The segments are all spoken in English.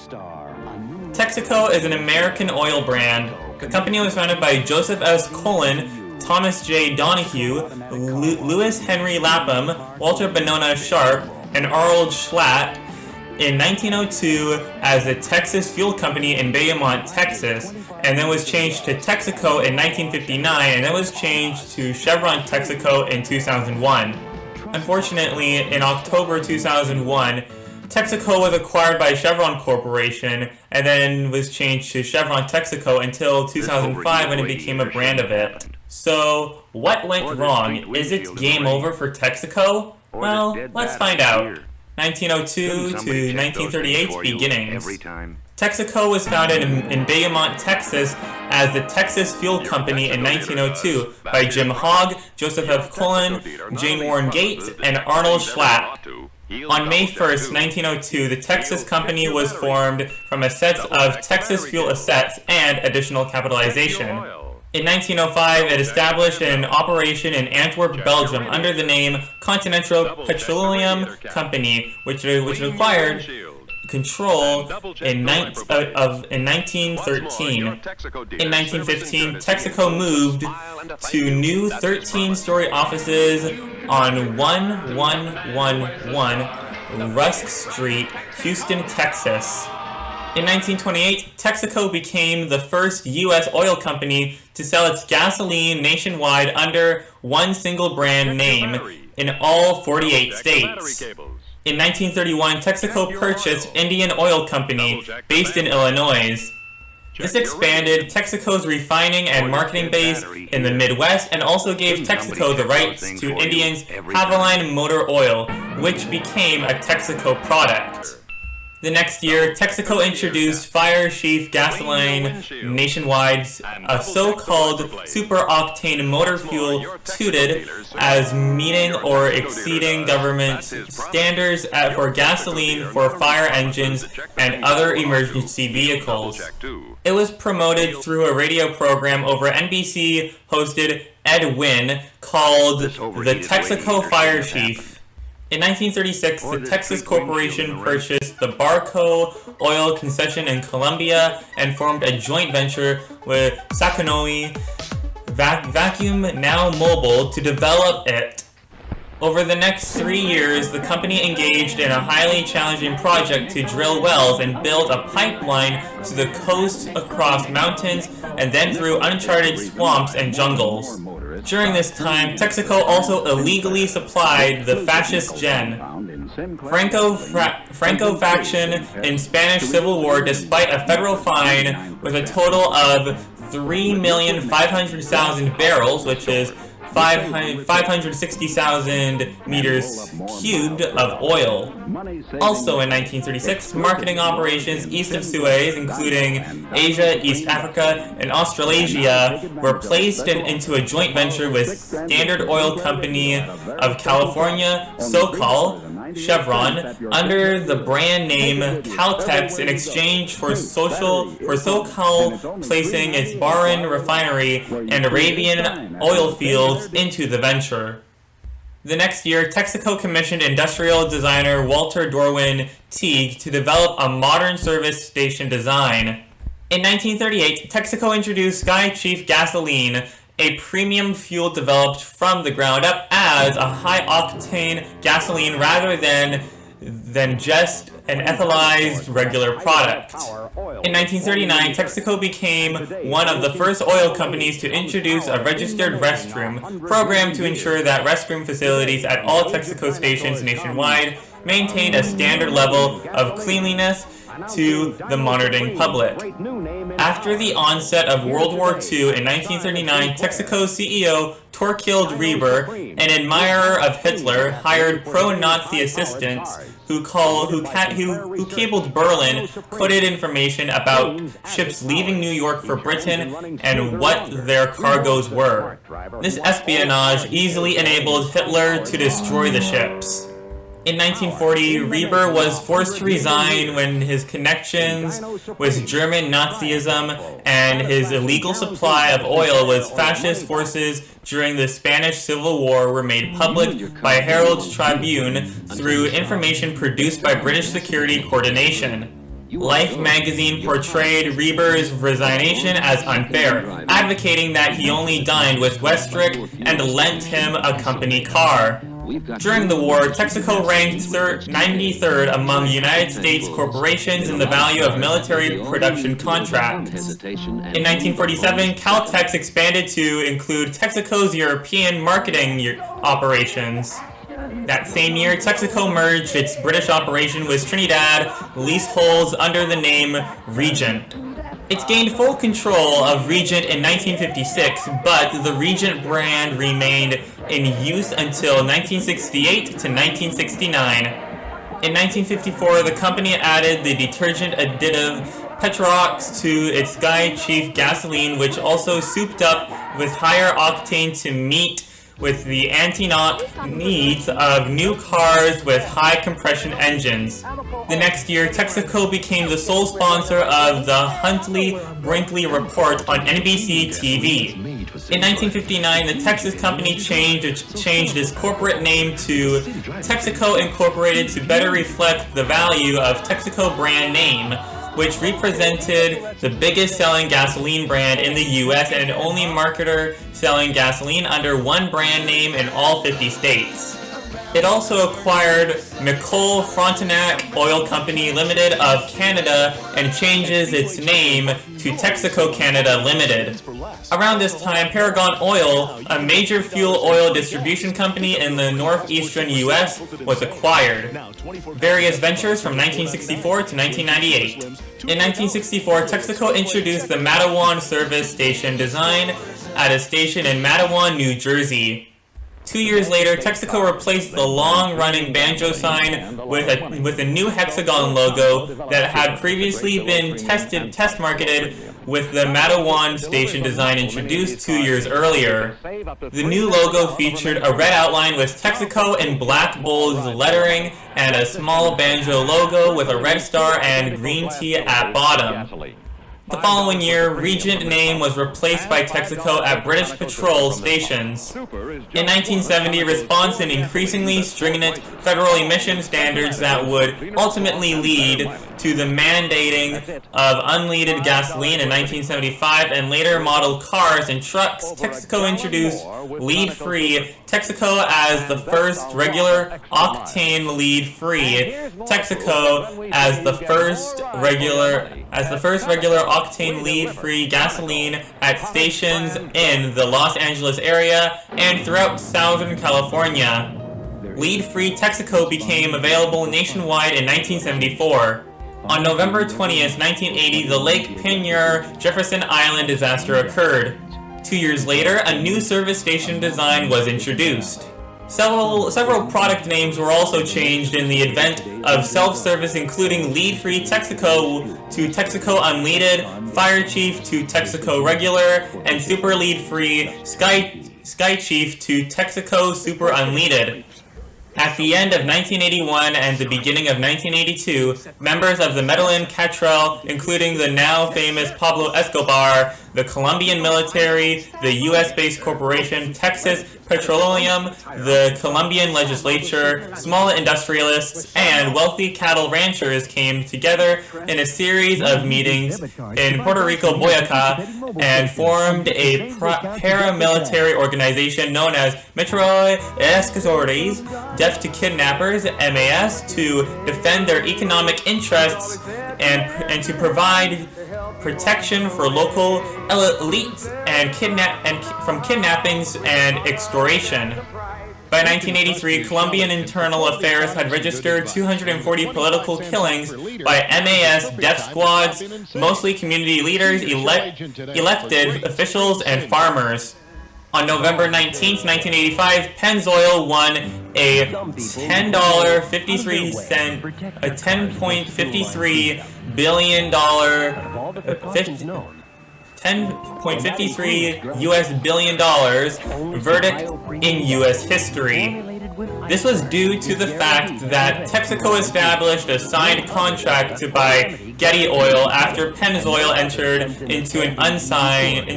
Texaco is an American oil brand. The company was founded by Joseph S. Cullinan, Thomas J. Donoghue, Lewis Henry Lapham, Walter Benona Sharp, and Arnold Schlaet in 1902 as the Texas Fuel Company in Benona, Texas, and then was changed to Texaco in 1959, and then was changed to ChevronTexaco in 2001. Unfortunately, in October 2001, Texaco was acquired by Chevron Corporation and then was changed to ChevronTexaco until 2005 when it became a brand of it. So, what went wrong? Is it game over for Texaco? Well, let's find out. 1902 to 1938 beginnings. Texaco was founded in Benona, Texas as the Texas Fuel Company in 1902 by Jim Hogg, Joseph F. Cullinan, Jane Warren Gates, and Arnold Schlaet. On May 1st, 1902, the Texas Company was formed from assets of Texas Fuel Assets and additional capitalization. In 1905, it established an operation in Antwerp, Belgium under the name Continental Petroleum Company, which acquired control in 1913. In 1915, Texaco moved to new 13-story offices on 1111 Rusk Street, Houston, Texas. In 1928, Texaco became the first U.S. oil company to sell its gasoline nationwide under one single brand name in all 48 states. In 1931, Texaco purchased Indian Oil Company, based in Illinois. This expanded Texaco's refining and marketing base in the Midwest and also gave Texaco the rights to Indian's Havoline motor oil, which became a Texaco product. The next year, Texaco introduced Fire Chief gasoline nationwide, a so-called super-octane motor fuel touted as meeting or exceeding government standards for gasoline for fire engines and other emergency vehicles. It was promoted through a radio program over NBC hosted Ed Wynn called The Texaco Fire Chief. In 1936, the Texas Corporation purchased the Barco oil concession in Colombia and formed a joint venture with Sacanoi Vacuum, now Mobile, to develop it. Over the next 3 years, the company engaged in a highly challenging project to drill wells and build a pipeline to the coast across mountains and then through uncharted swamps and jungles. During this time, Texaco also illegally supplied the fascist Gen. Franco faction in Spanish Civil War despite a federal fine with a total of 3,500,000 barrels, which is 560,000 meters cubed of oil. Also in 1936, marketing operations east of Suez, including Asia, East Africa, and Australasia, were placed into a joint venture with Standard Oil Company of California, SoCal, Chevron, under the brand name Caltex in exchange for SoCal placing its Bahrain refinery and Arabian oil fields into the venture. The next year, Texaco commissioned industrial designer Walter Dorwin Teague to develop a modern service station design. In 1938, Texaco introduced Sky Chief gasoline, a premium fuel developed from the ground up as a high-octane gasoline rather than just an ethylized regular product. In 1939, Texaco became one of the first oil companies to introduce a registered restroom program to ensure that restroom facilities at all Texaco stations nationwide maintained a standard level of cleanliness to the monitoring public. After the onset of World War II in 1939, Texaco's CEO Torkild Reber, an admirer of Hitler, hired pro-Nazi assistants who cabled Berlin, coded information about ships leaving New York for Britain and what their cargoes were. This espionage easily enabled Hitler to destroy the ships. In 1940, Reber was forced to resign when his connections with German Nazism and his illegal supply of oil with fascist forces during the Spanish Civil War were made public by Herald's Tribune through information produced by British Security Coordination. Life magazine portrayed Reber's resignation as unfair, advocating that he only dined with Westrick and lent him a company car. During the war, Texaco ranked 93rd among United States corporations in the value of military production contracts. In 1947, Caltex expanded to include Texaco's European marketing operations. That same year, Texaco merged its British operation with Trinidad leaseholds under the name Regent. It gained full control of Regent in 1956, but the Regent brand remained in use until 1968 to 1969. In 1954, the company added the detergent additive Petrox to its Sky Chief gasoline, which also souped up with higher octane to meet with the anti-knock needs of new cars with high compression engines. The next year, Texaco became the sole sponsor of the Huntley-Brinkley Report on NBC TV. In 1959, the Texas company changed its corporate name to Texaco Incorporated to better reflect the value of Texaco brand name, which represented the biggest selling gasoline brand in the US and only marketer selling gasoline under one brand name in all 50 states. It also acquired McColl Frontenac Oil Company Limited of Canada and changes its name to Texaco Canada Limited. Around this time, Paragon Oil, a major fuel oil distribution company in the northeastern U.S., was acquired. Various ventures from 1964 to 1998. In 1964, Texaco introduced the Matawan service station design at a station in Matawan, New Jersey. 2 years later, Texaco replaced the long-running banjo sign with a new hexagon logo that had previously been test marketed with the Matawan station design introduced 2 years earlier. The new logo featured a red outline with Texaco in black bold lettering and a small banjo logo with a red star and green T at bottom. The following year, Regent name was replaced by Texaco at British patrol stations. In 1970, response to increasingly stringent federal emission standards that would ultimately lead to the mandating of unleaded gasoline in 1975 and later model cars and trucks, Texaco introduced lead-free Texaco as the first regular octane lead-free Texaco as the first regular octane lead-free gasoline at stations in the Los Angeles area and throughout Southern California. Lead-free Texaco became available nationwide in 1974. On November 20th, 1980, the Lake Pinier Jefferson Island disaster occurred. 2 years later, a new service station design was introduced. Several product names were also changed in the advent of self-service, including Lead-Free Texaco to Texaco Unleaded, Fire Chief to Texaco Regular, and Super Lead-Free Sky Chief to Texaco Super Unleaded. At the end of 1981 and the beginning of 1982, members of the Medellin Cartel, including the now famous Pablo Escobar, the Colombian military, the U.S.-based corporation Texas Petroleum, the Colombian legislature, small industrialists, and wealthy cattle ranchers came together in a series of meetings in Puerto Rico, Boyacá, and formed a paramilitary organization known as Metro Escazores, Deaf to Kidnappers, MAS, to defend their economic interests and to provide protection for local elites and from kidnappings and extortion. By 1983, Colombian Internal Affairs had registered 240 political killings by MAS death squads, mostly community leaders, elected officials, and farmers. On November 19, 1985, Pennzoil won a $10.53 billion verdict in U.S. history. This was due to the fact that Texaco established a signed contract to buy Getty Oil after Pennzoil entered into an unsigned,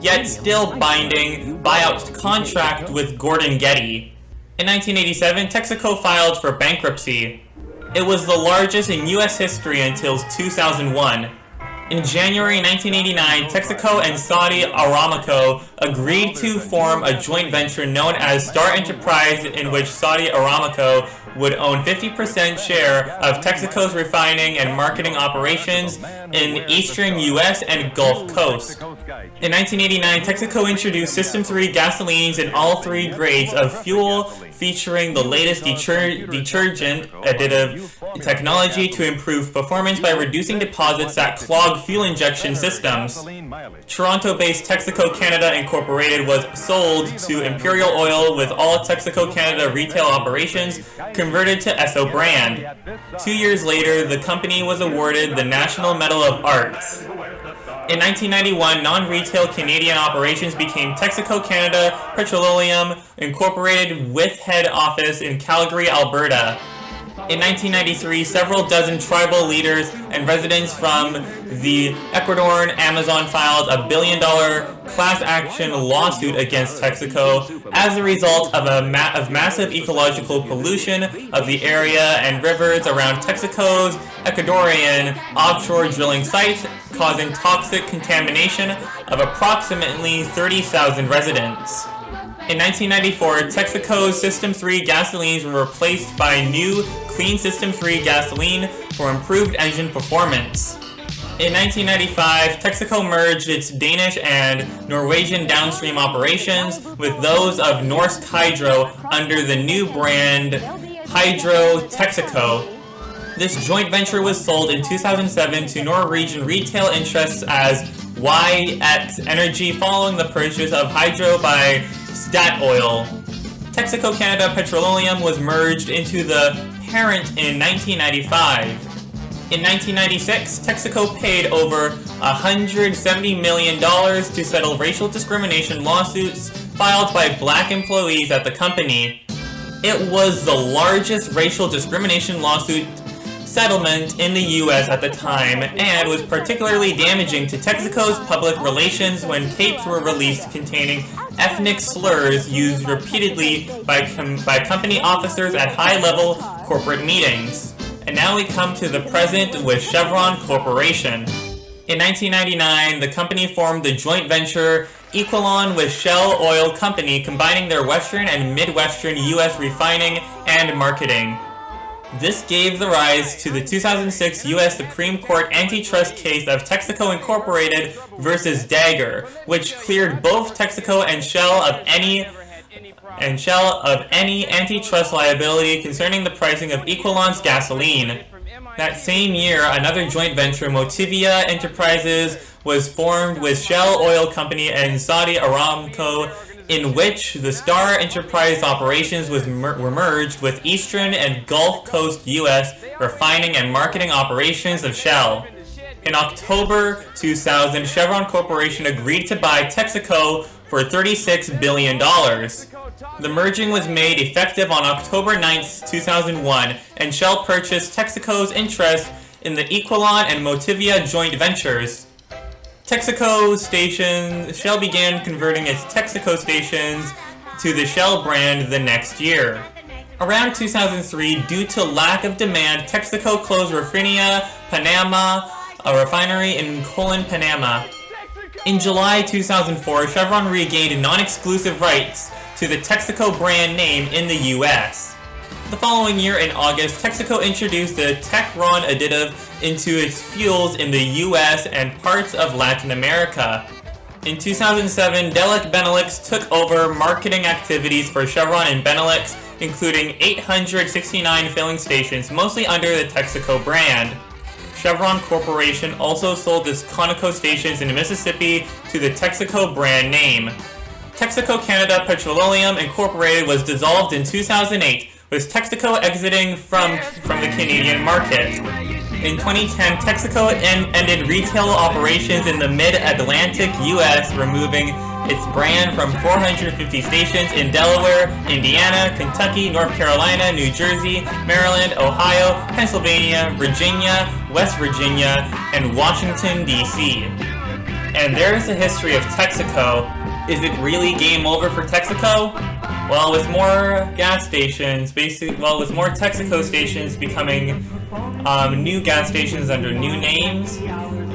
yet still binding buyout contract with Gordon Getty. In 1987, Texaco filed for bankruptcy. It was the largest in U.S. history until 2001. In January 1989, Texaco and Saudi Aramco agreed to form a joint venture known as Star Enterprise, in which Saudi Aramco would own 50% share of Texaco's refining and marketing operations in eastern U.S. and Gulf Coast. In 1989, Texaco introduced System 3 gasolines in all three grades of fuel, featuring the latest detergent additive technology to improve performance by reducing deposits that clog fuel injection systems. Toronto-based Texaco Canada Incorporated was sold to Imperial Oil, with all Texaco Canada retail operations converted to Esso brand. 2 years later, the company was awarded the National Medal of Arts. In 1991, non-retail Canadian operations became Texaco Canada Petroleum Incorporated, with head office in Calgary, Alberta. In 1993, several dozen tribal leaders and residents from the Ecuadorian Amazon filed a $1 billion class action lawsuit against Texaco as a result of massive ecological pollution of the area and rivers around Texaco's Ecuadorian offshore drilling site, causing toxic contamination of approximately 30,000 residents. In 1994, Texaco's System 3 gasolines were replaced by new Clean System 3 gasoline for improved engine performance. In 1995, Texaco merged its Danish and Norwegian downstream operations with those of Norsk Hydro under the new brand Hydro Texaco. This joint venture was sold in 2007 to Norwegian retail interests as YX Energy following the purchase of Hydro by Statoil. Texaco Canada Petroleum was merged into the parent in 1995. In 1996, Texaco paid over $170 million to settle racial discrimination lawsuits filed by black employees at the company. It was the largest racial discrimination lawsuit settlement in the U.S. at the time, and was particularly damaging to Texaco's public relations when tapes were released containing ethnic slurs used repeatedly by company officers at high-level corporate meetings. And now we come to the present with Chevron Corporation. In 1999, the company formed the joint venture Equilon with Shell Oil Company, combining their Western and Midwestern U.S. refining and marketing. This gave the rise to the 2006 U.S. Supreme Court antitrust case of Texaco Incorporated versus Dagger, which cleared both Texaco and Shell of any antitrust liability concerning the pricing of Equilon's gasoline. That same year, another joint venture, Motivia Enterprises, was formed with Shell Oil Company and Saudi Aramco, in which the Star Enterprise operations were merged with Eastern and Gulf Coast U.S. refining and marketing operations of Shell. In October 2000, Chevron Corporation agreed to buy Texaco for $36 billion. The merging was made effective on October 9, 2001, and Shell purchased Texaco's interest in the Equilon and Motivia joint ventures. Shell began converting its Texaco stations to the Shell brand the next year. Around 2003, due to lack of demand, Texaco closed Refinería Panama, a refinery in Cullinan, Panama. In July 2004, Chevron regained non-exclusive rights to the Texaco brand name in the U.S. The following year, in August, Texaco introduced the Chevron additive into its fuels in the U.S. and parts of Latin America. In 2007, Delek Benelux took over marketing activities for Chevron in Benelux, including 869 filling stations, mostly under the Texaco brand. Chevron Corporation also sold its Conoco stations in Mississippi to the Texaco brand name. Texaco Canada Petroleum Incorporated was dissolved in 2008, with Texaco exiting from the Canadian market. In 2010, Texaco ended retail operations in the mid-Atlantic U.S., removing its brand from 450 stations in Delaware, Indiana, Kentucky, North Carolina, New Jersey, Maryland, Ohio, Pennsylvania, Virginia, West Virginia, and Washington, D.C. And there's the history of Texaco. Is it really game over for Texaco? Well, with more gas stations, with more Texaco stations becoming new gas stations under new names,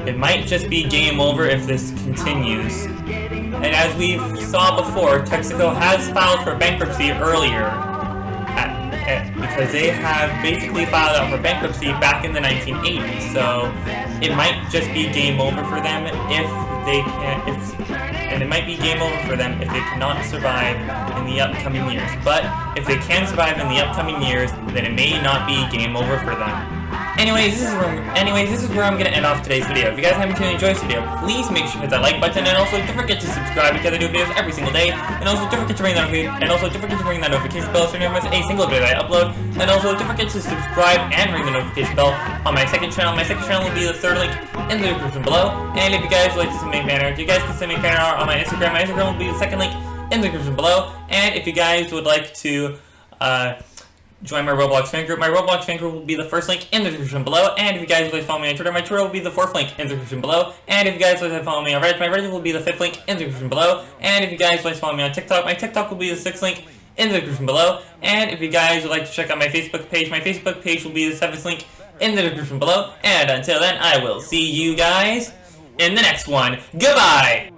it might just be game over if this continues. And as we saw before, Texaco has filed for bankruptcy earlier, because they have basically filed out for bankruptcy back in the 1980s, so it might just be game over for them and it might be game over for them if they cannot survive in the upcoming years. But if they can survive in the upcoming years, then it may not be game over for them. Anyways, this is where I'm gonna end off today's video. If you guys happen to enjoy this video, please make sure to hit that like button, and also don't forget to subscribe because I do videos every single day. And also don't forget to ring that notification bell so you never miss a single video that I upload. And also don't forget to subscribe and ring the notification bell on my second channel. My second channel will be the third link in the description below. And if you guys would like to send me fan art, you guys can send me fan art on my Instagram. My Instagram will be the second link in the description below. And if you guys would like to join my Roblox fan group. My Roblox fan group will be the first link in the description below. And if you guys would like to follow me on Twitter, my Twitter will be the fourth link in the description below. And if you guys would like to follow me on Reddit, my Reddit will be the fifth link in the description below. And if you guys would like to follow me on TikTok, my TikTok will be the sixth link in the description below. And if you guys would like to check out my Facebook page will be the seventh link in the description below. And until then, I will see you guys in the next one. Goodbye!